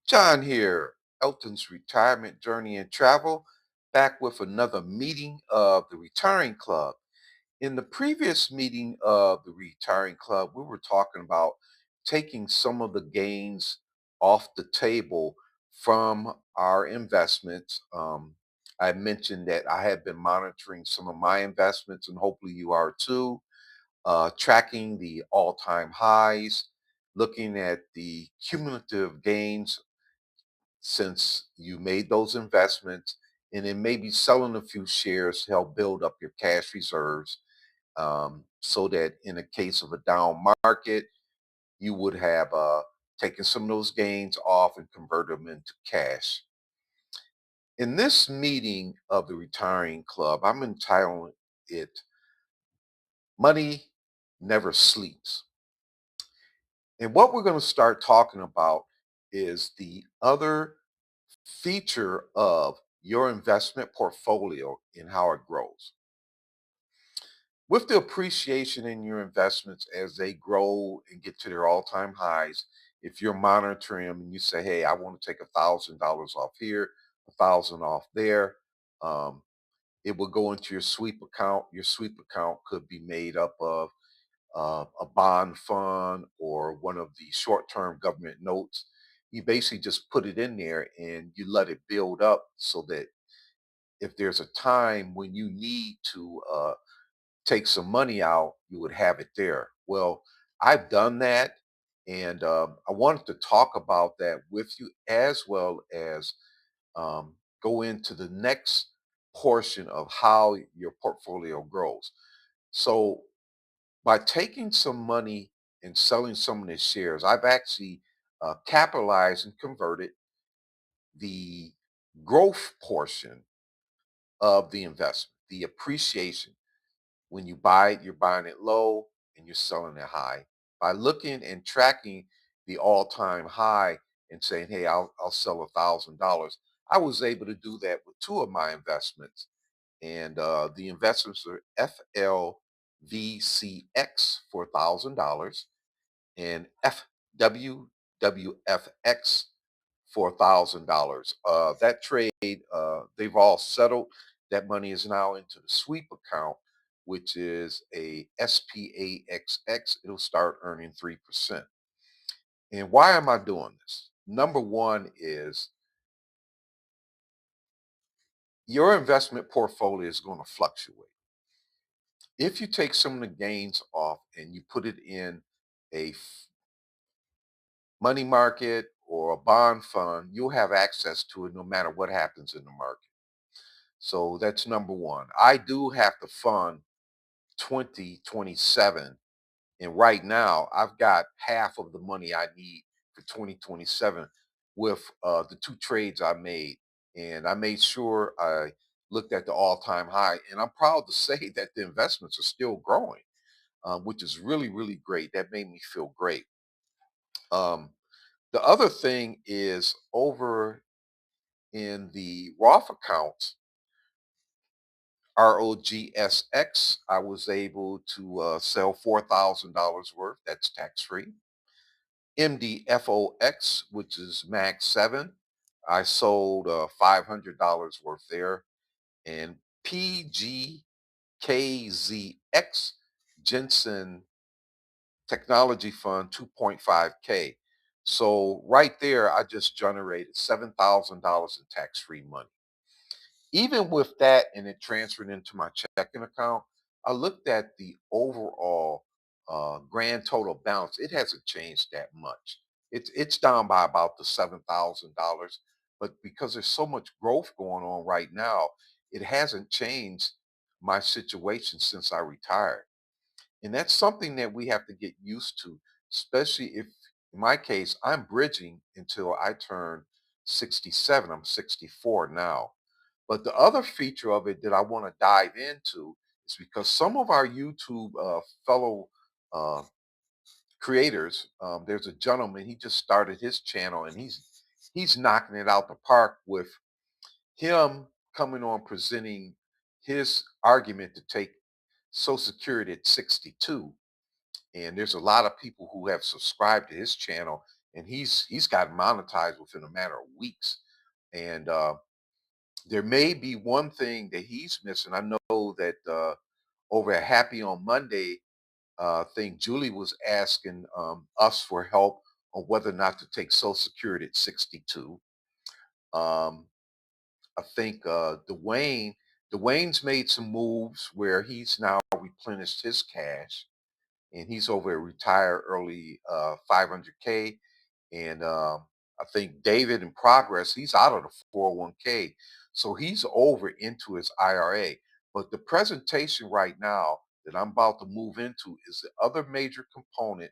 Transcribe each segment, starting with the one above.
John here, Elton's Retirement Journey and Travel, back with another meeting of the Retiring Club. In the previous meeting of the Retiring Club, we were talking about taking some of the gains off the table from our investments. I mentioned that I had been monitoring some of my investments, and hopefully you are too, tracking the all time highs, looking at the cumulative gains since you made those investments, and then maybe selling a few shares to help build up your cash reserves, so that in a case of a down market, you would have taken some of those gains off and converted them into cash. In this meeting of the Retiring Club, I'm entitling it Money Never Sleeps. And what we're going to start talking about is the other feature of your investment portfolio and how it grows. With the appreciation in your investments as they grow and get to their all-time highs, if you're monitoring them and you say, "Hey, I want to take $1,000 off here, 1,000 off there," um, it will go into your sweep account. Your sweep account could be made up of a bond fund or one of the short-term government notes. You basically just put it in there and you let it build up so that if there's a time when you need to take some money out, you would have it there. Well, I've done that, and I wanted to talk about that with you as well as go into the next portion of how your portfolio grows. So, by taking some money and selling some of the shares, I've actually capitalized and converted the growth portion of the investment, the appreciation. When you buy it, you're buying it low and you're selling it high. By looking and tracking the all-time high and saying, "Hey, I'll sell $1,000," I was able to do that with two of my investments, and the investments are FLVCX for $1,000 and FWWFX for $1,000. That trade, they've all settled. That money is now into the sweep account, which is a SPAXX. It'll start earning 3%. And why am I doing this? Number one is your investment portfolio is going to fluctuate. If you take some of the gains off and you put it in a money market or a bond fund, you'll have access to it no matter what happens in the market. So that's number one. I do have to fund 2027. And right now, I've got half of the money I need for 2027 with the two trades I made. And I made sure I looked at the all time high. And I'm proud to say that the investments are still growing, which is really, really great. That made me feel great. Um, the other thing is over in the Roth accounts, ROGSX, I was able to sell $4,000 worth. That's tax free. MDFOX, which is Mag 7, I sold $500 worth there. And PGKZX, Jensen Technology Fund, 2.5K. So right there, I just generated $7,000 in tax-free money. Even with that and it transferred into my checking account, I looked at the overall grand total balance. It hasn't changed that much. It's down by about the $7,000, but because there's so much growth going on right now, it hasn't changed my situation since I retired. And that's something that we have to get used to, especially if, in my case, I'm bridging until I turn 67. I'm 64 now. But the other feature of it that I want to dive into is because some of our YouTube fellow uh, creators, there's a gentleman, he just started his channel and he's knocking it out the park with him coming on presenting his argument to take Social Security at 62. And there's a lot of people who have subscribed to his channel and he's gotten monetized within a matter of weeks. And there may be one thing that he's missing. I know that over at Happy on Monday, I think Julie was asking us for help on whether or not to take Social Security at 62. Um, I think Dwayne's made some moves where he's now replenished his cash, and he's over at Retire Early 500K. And I think David in Progress, he's out of the 401K. So he's over into his IRA. But the presentation right now that I'm about to move into is the other major component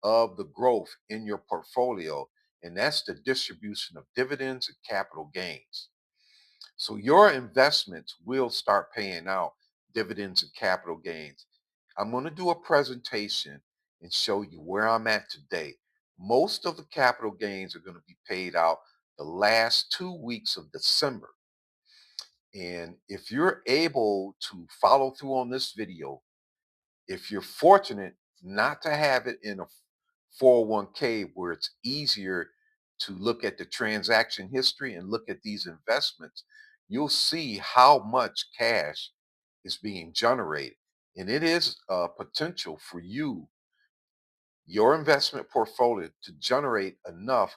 of the growth in your portfolio, and that's the distribution of dividends and capital gains. So your investments will start paying out dividends and capital gains. I'm going to do a presentation and show you where I'm at today. Most of the capital gains are going to be paid out the last 2 weeks of December. And if you're able to follow through on this video, if you're fortunate not to have it in a 401k where it's easier to look at the transaction history and look at these investments, you'll see how much cash is being generated. And it is a potential for you, your investment portfolio, to generate enough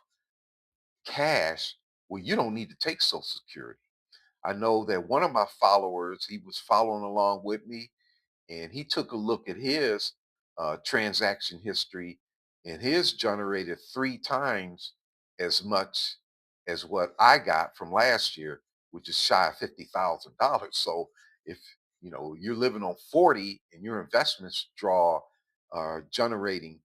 cash where you don't need to take Social Security. I know that one of my followers, he was following along with me, and he took a look at his transaction history, and his generated 3 times as much as what I got from last year, which is shy of $50,000. So if you're living on 40 and your investments draw generating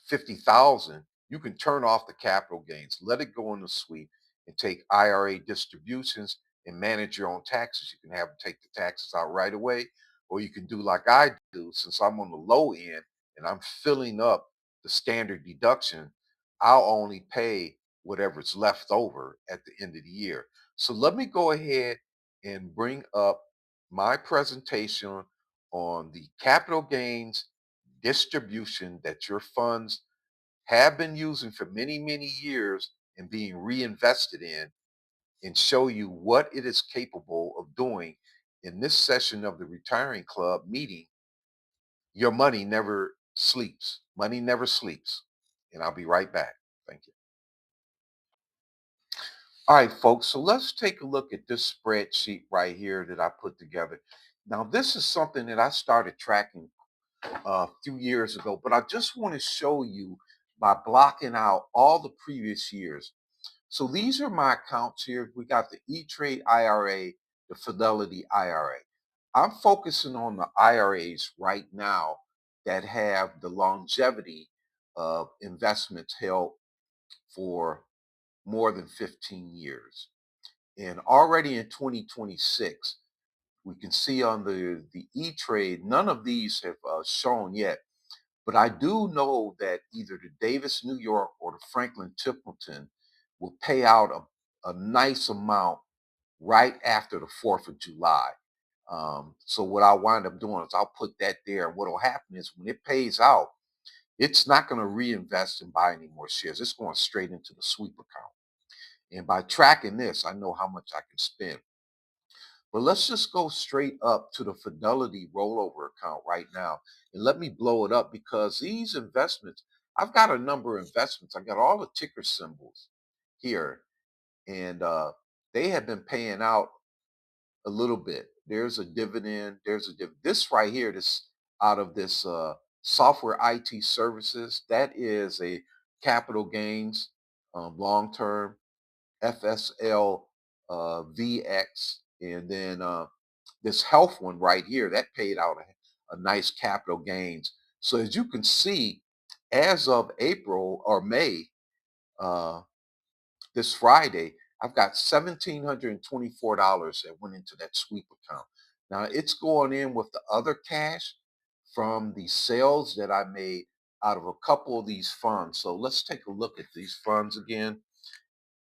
50,000, you can turn off the capital gains, let it go in the sweep, and take IRA distributions and manage your own taxes. You can have them take the taxes out right away, or you can do like I do, since I'm on the low end and I'm filling up the standard deduction. I'll only pay whatever's left over at the end of the year. So let me go ahead and bring up my presentation on the capital gains distribution that your funds have been using for many, many years and being reinvested in, and show you what it is capable of doing in this session of the Retiring Club meeting. Your money never sleeps. Money never sleeps. And I'll be right back. Thank you. All right, folks. So let's take a look at this spreadsheet right here that I put together. Now, this is something that I started tracking a few years ago, but I just want to show you by blocking out all the previous years. So these are my accounts here. We got the E-Trade IRA, the Fidelity IRA. I'm focusing on the IRAs right now that have the longevity of investments held for more than 15 years. And already in 2026, we can see on the E-Trade, none of these have shown yet. But I do know that either the Davis New York or the Franklin Templeton will pay out a nice amount right after the 4th of July. So what I'll wind up doing is I'll put that there. And what will happen is when it pays out, it's not going to reinvest and buy any more shares. It's going straight into the sweep account. And by tracking this, I know how much I can spend. But let's just go straight up to the Fidelity rollover account right now. And let me blow it up, because these investments, I've got a number of investments. I got all the ticker symbols here, and they have been paying out a little bit. There's a dividend. This right here, this out of this software IT services, that is a capital gains long term. FSL VX, and then this health one right here that paid out a nice capital gains. So as you can see, as of April or May, uh, this Friday, I've got $1,724 that went into that sweep account. Now it's going in with the other cash from the sales that I made out of a couple of these funds. So let's take a look at these funds again.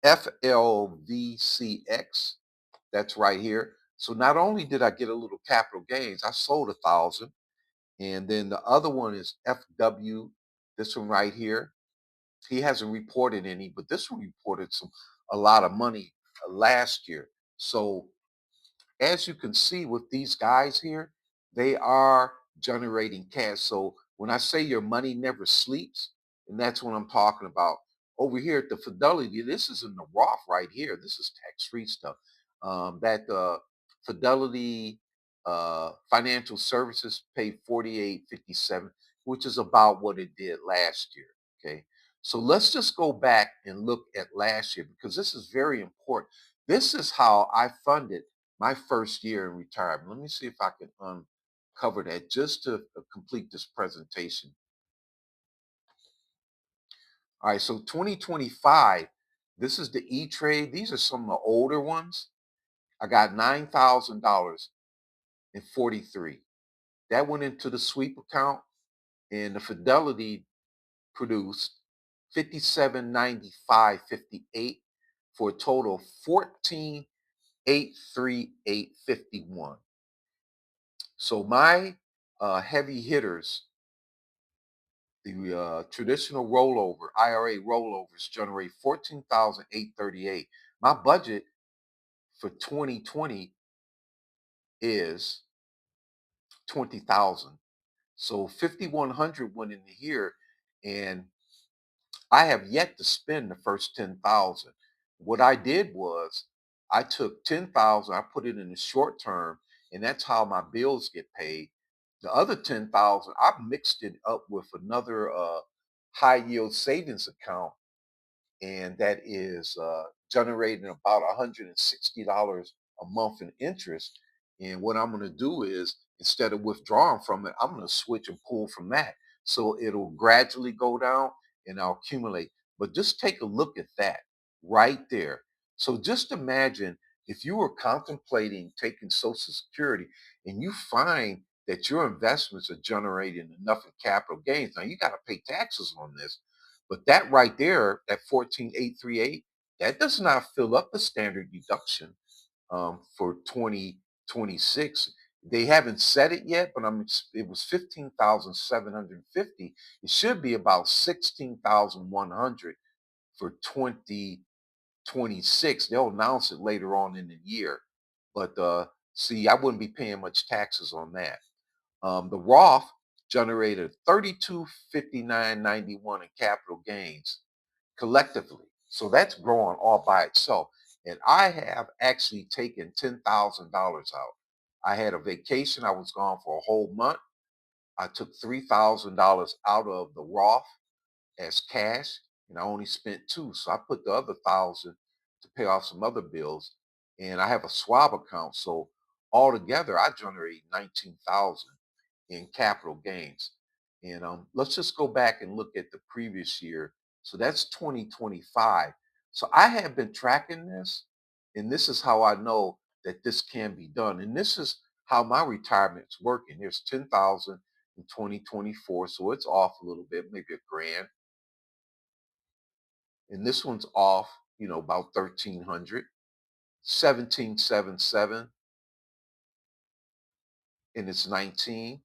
FLVCX, that's right here. So not only did I get a little capital gains, I sold 1,000. And then the other one is FW, this one right here. He hasn't reported any, but this one reported a lot of money last year. So as you can see with these guys here, they are generating cash. So when I say your money never sleeps, and that's what I'm talking about. Over here at the Fidelity, this is in the Roth right here. This is tax-free stuff. That Fidelity Financial Services paid 48.57, which is about what it did last year. Okay. So let's just go back and look at last year because this is very important. This is how I funded my first year in retirement. Let me see if I can uncover that just to complete this presentation. All right, so 2025, this is the E-Trade. These are some of the older ones. I got $9,000 and 43. That went into the sweep account, and the Fidelity produced 57.95.58 for a total of 14,838.51. So my heavy hitters, the traditional rollover, IRA rollovers generate 14,838. My budget for 2020 is 20,000. So 5,100 went into here, and I have yet to spend the first 10,000. What I did was I took 10,000, I put it in the short term, and that's how my bills get paid. The other 10,000, I mixed it up with another high yield savings account, and that is generating about $160 a month in interest. And what I'm going to do is instead of withdrawing from it, I'm going to switch and pull from that. So it'll gradually go down and I'll accumulate. But just take a look at that right there. So just imagine if you were contemplating taking Social Security and you find that your investments are generating enough in capital gains. Now you got to pay taxes on this, but that right there, that 14,838, that does not fill up the standard deduction for 2026. They haven't said it yet, but it was 15,750. It should be about 16,100 for 2026. They'll announce it later on in the year. But see, I wouldn't be paying much taxes on that. The Roth generated 3259.91 in capital gains collectively. So that's growing all by itself. And I have actually taken $10,000 out. I had a vacation. I was gone for a whole month. I took $3,000 out of the Roth as cash, and I only spent two. So I put the other thousand to pay off some other bills. And I have a Schwab account. So altogether, I generate 19,000 in capital gains. And let's just go back and look at the previous year. So that's 2025. So I have been tracking this, and this is how I know that this can be done. And this is how my retirement's working. There's 10,000 in 2024, so it's off a little bit, maybe a grand. And this one's off, about 1,300. 1777, and it's 19.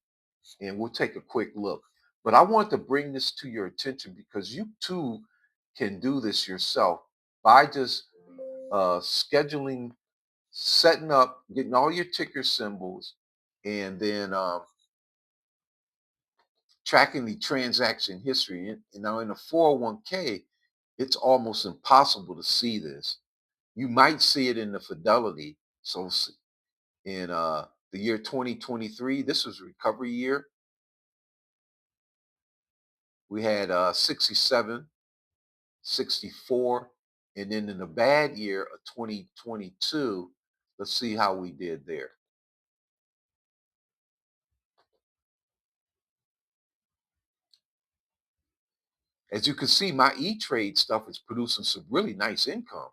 And we'll take a quick look. But I want to bring this to your attention because you too can do this yourself by just scheduling, setting up, getting all your ticker symbols, and then tracking the transaction history. And now in a 401k, it's almost impossible to see this. You might see it in the Fidelity. So in the year 2023, this was recovery year. We had 67, 64, and then in the bad year of 2022, let's see how we did there. As you can see, my E-Trade stuff is producing some really nice income.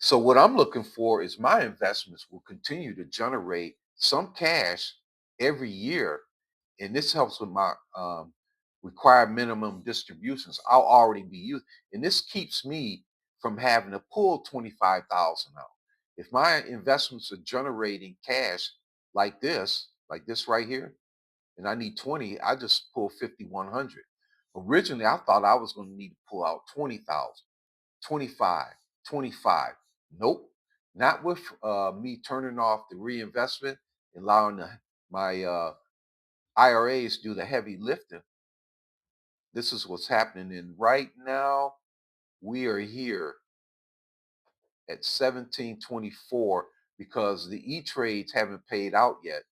So what I'm looking for is my investments will continue to generate some cash every year, and this helps with my required minimum distributions. I'll already be used, and this keeps me from having to pull 25,000 out. If my investments are generating cash like this right here, and I need 20, I just pull 5,100. Originally, I thought I was going to need to pull out 20,000, 25, 25. Nope, not with me turning off the reinvestment and allowing my IRAs do the heavy lifting. This is what's happening. And right now, we are here at 1724 because the E trades haven't paid out yet.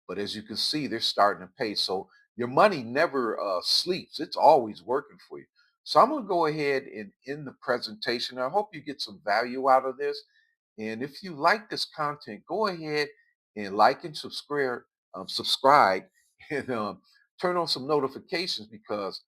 But as you can see, they're starting to pay. So your money never sleeps. It's always working for you. So I'm going to go ahead and end the presentation. I hope you get some value out of this. And if you like this content, go ahead and like and subscribe and turn on some notifications because